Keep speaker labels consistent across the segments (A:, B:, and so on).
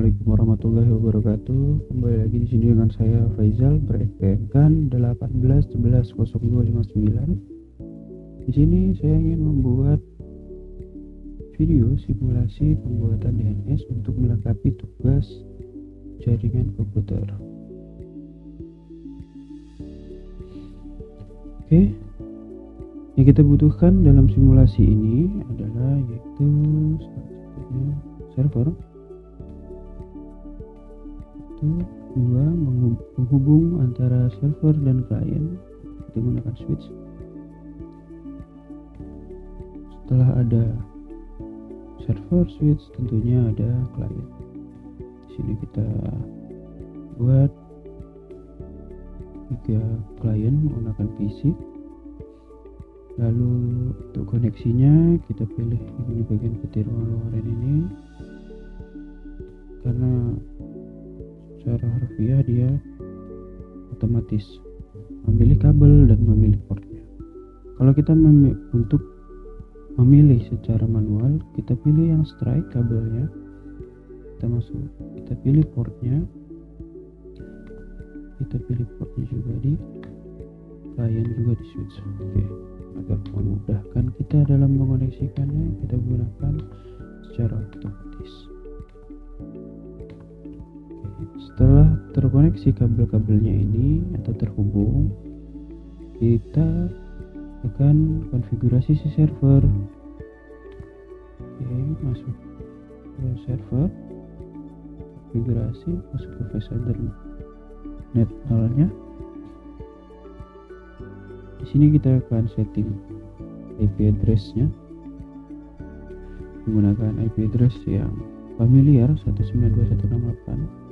A: Assalamualaikum warahmatullahi wabarakatuh. Kembali lagi di sini dengan saya Faizal ber-FPM 18110259. Di sini saya ingin membuat video simulasi pembuatan DNS untuk melengkapi tugas jaringan komputer. Oke. Yang kita butuhkan dalam simulasi ini adalah yaitu server. Dua, menghubung antara server dan klien kita gunakan switch. Setelah ada server switch, tentunya ada klien. Di sini kita buat 3 klien menggunakan PC. Lalu untuk koneksinya kita pilih ini bagian petir warna-warni ini, karena secara harfiah dia otomatis memilih kabel dan memilih portnya. Kalau kita untuk memilih secara manual, kita pilih yang strike kabelnya, kita pilih portnya, kita pilih portnya juga di klien juga di switch. Oke, agar memudahkan kita dalam mengoneksikannya, kita gunakan secara otomatis. Setelah terkoneksi kabel-kabelnya ini atau terhubung, kita akan konfigurasi si server. Oke, masuk ke server, konfigurasi, masuk ke VSAnder net 0-nya. Di sini kita akan setting IP address-nya menggunakan IP address yang familiar 192.168.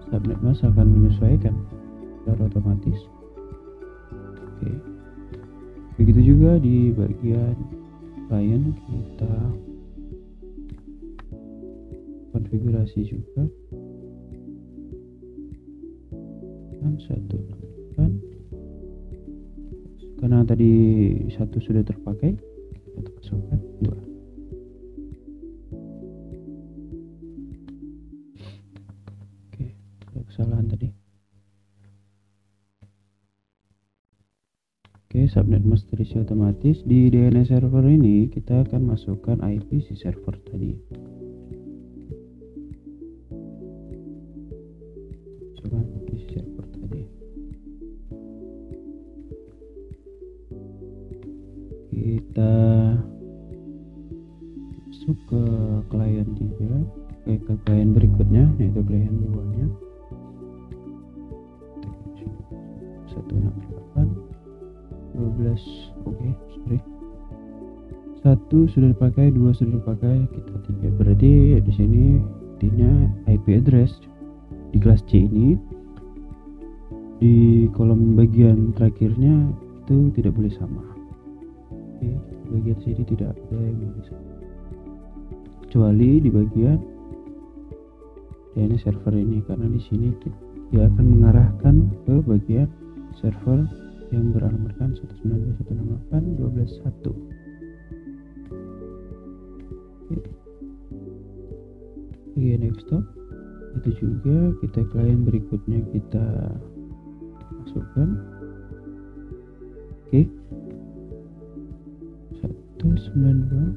A: Subnet mask akan menyesuaikan secara otomatis. Oke. Begitu juga di bagian klien kita konfigurasi juga. 168, karena tadi 1 sudah terpakai, kita masukkan 2. Oke, ada kesalahan tadi. Oke, subnet mask terisi otomatis. Di DNS server ini kita akan masukkan IP si server tadi. Kita masuk ke klien 3, ke klien berikutnya, yaitu klien 2-nya 168.12. Oke, sorry, 1 sudah dipakai, 2 sudah dipakai, kita 3. Berarti di sini intinya IP address di kelas C ini di kolom bagian terakhirnya itu tidak boleh sama. Oke, bagian sini tidak ada yang boleh sama, kecuali di bagian DNS server ini, karena di sini dia akan mengarahkan ke bagian server yang beralamatkan 192.168.12.1. Oke, next stop. Itu juga kita klien berikutnya kita masukkan. Oke, 192.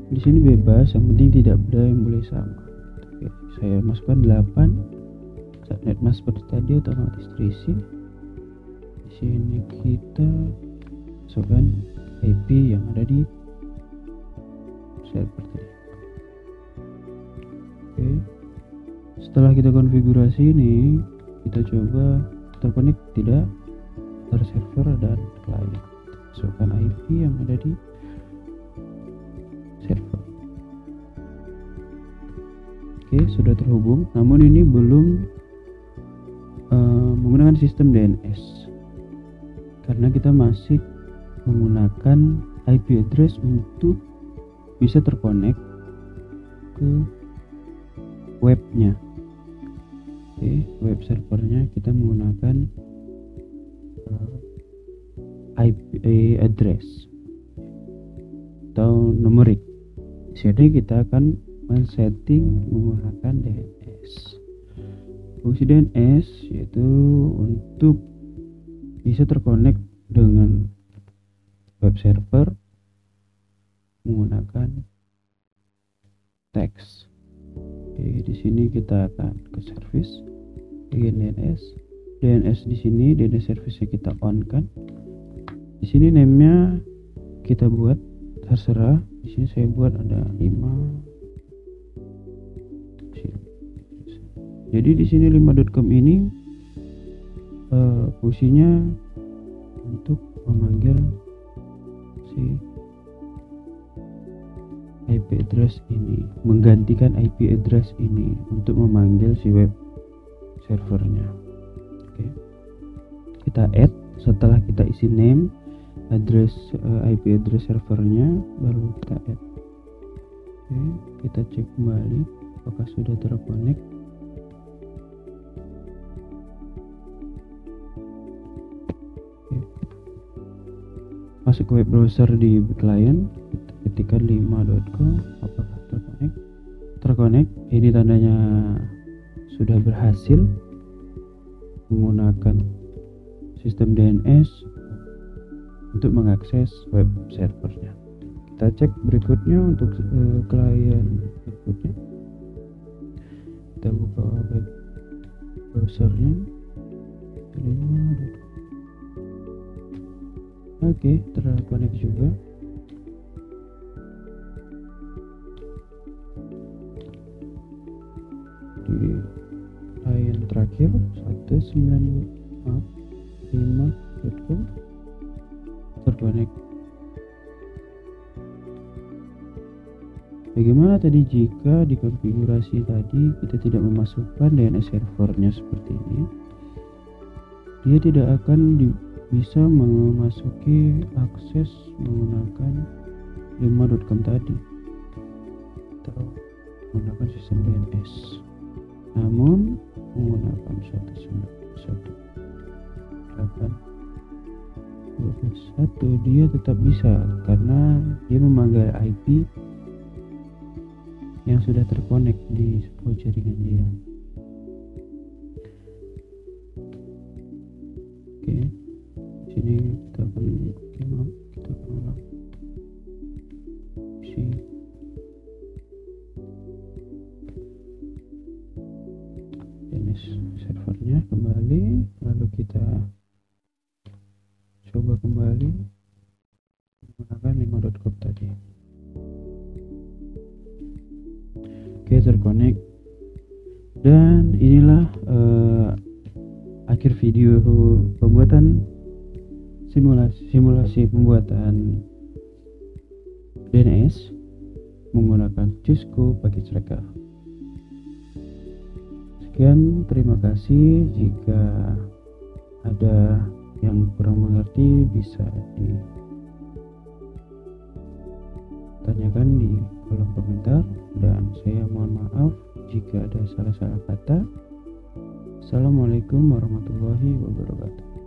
A: Di sini bebas, yang penting tidak ada yang boleh sama. Oke, saya masukkan 8. Subnet mask seperti tadi otomatis terisi. Di sini kita masukkan IP yang ada di server tadi. Oke, setelah kita konfigurasi ini, kita coba terkonek tidak antara server dan klien. Masukkan IP yang ada di server. Oke, sudah terhubung, namun ini belum menggunakan sistem DNS karena kita masih menggunakan IP address untuk bisa terkonek ke webnya. Oke, web servernya kita menggunakan IP address atau numerik. Di sini kita akan men-setting menggunakan DNS. Fungsi DNS yaitu untuk bisa terkonek dengan web server menggunakan teks. Oke, di sini kita akan ke service, bagian DNS. DNS di sini, DNS service-nya kita on kan. Di sini name-nya kita buat terserah. Di sini saya buat ada 5. Jadi di sini 5.com ini fungsinya untuk memanggil si IP address ini, menggantikan IP address ini untuk memanggil si web servernya. Oke. Kita add, setelah kita isi name, address, IP address servernya, baru kita add. Oke, kita cek kembali apakah sudah terkonek. Masuk ke web browser di client, kita ketikkan 5.com, apakah terkonek. Ini tandanya sudah berhasil menggunakan sistem DNS untuk mengakses web servernya. Kita cek berikutnya untuk klien berikutnya. Kita buka web browsernya 5.com. Oke, terkonek juga. Di klien terakhir 195.com terkonek. Bagaimana tadi jika di konfigurasi tadi kita tidak memasukkan DNS servernya seperti ini? Dia tidak akan bisa memasuki akses menggunakan 5.com tadi atau menggunakan sistem DNS. Namun menggunakan 192.8.21 dia tetap bisa karena dia memanggil IP yang sudah terkonek di sebuah jaringan dia. Oke. Sini kita akan ulang isi DNS servernya kembali, lalu kita coba kembali menggunakan 5.com tadi. Oke, terkonek. Dan inilah akhir video pembuatan simulasi pembuatan DNS menggunakan Cisco Package Tracker. Sekian, terima kasih. Jika ada yang kurang mengerti bisa ditanyakan di kolom komentar, dan saya mohon maaf jika ada salah-salah kata. Assalamualaikum warahmatullahi wabarakatuh.